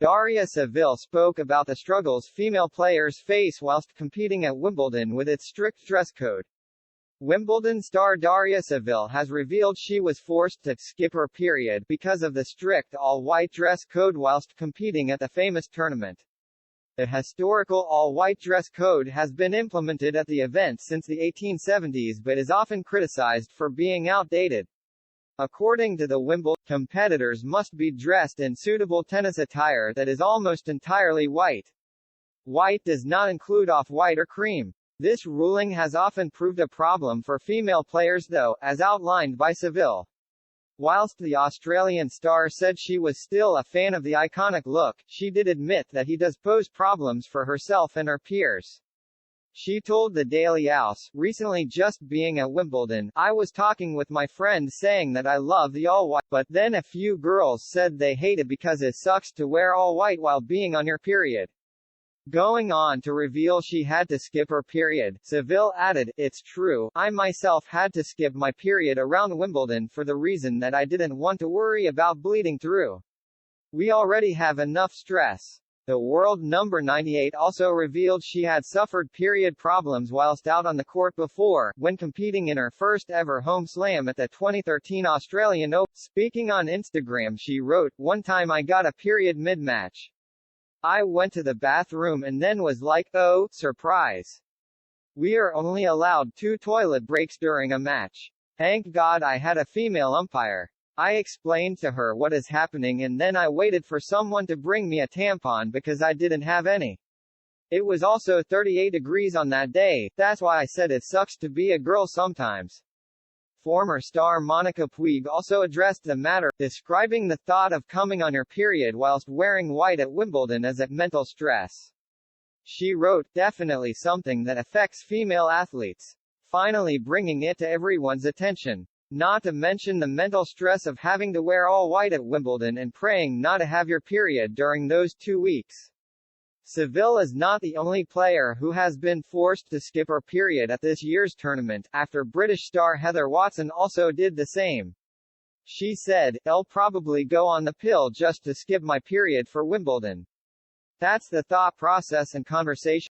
Daria Seville spoke about the struggles female players face whilst competing at Wimbledon with its strict dress code. Wimbledon star Daria Seville has revealed she was forced to skip her period because of the strict all-white dress code whilst competing at the famous tournament. The historical all-white dress code has been implemented at the event since the 1870s but is often criticized for being outdated. According to the Wimbledon, competitors must be dressed in suitable tennis attire that is almost entirely white. White does not include off-white or cream. This ruling has often proved a problem for female players though, as outlined by Seville. Whilst the Australian star said she was still a fan of the iconic look, she did admit that he does pose problems for herself and her peers. She told the Daily Aus, recently just being at Wimbledon, I was talking with my friend saying that I love the all-white, but then a few girls said they hate it because it sucks to wear all-white while being on your period. Going on to reveal she had to skip her period, Seville added, it's true, I myself had to skip my period around Wimbledon for the reason that I didn't want to worry about bleeding through. We already have enough stress. The world number 98 also revealed she had suffered period problems whilst out on the court before, when competing in her first ever home slam at the 2013 Australian Open. Speaking on Instagram she wrote, one time I got a period mid-match. I went to the bathroom and then was like, oh, surprise. We are only allowed 2 toilet breaks during a match. Thank God I had a female umpire. I explained to her what is happening and then I waited for someone to bring me a tampon because I didn't have any. It was also 38 degrees on that day, that's why I said it sucks to be a girl sometimes. Former star Monica Puig also addressed the matter, describing the thought of coming on her period whilst wearing white at Wimbledon as a mental stress. She wrote, definitely something that affects female athletes. Finally bringing it to everyone's attention. Not to mention the mental stress of having to wear all white at Wimbledon and praying not to have your period during those 2 weeks. Seville is not the only player who has been forced to skip her period at this year's tournament, after British star Heather Watson also did the same. She said, I'll probably go on the pill just to skip my period for Wimbledon. That's the thought process and conversation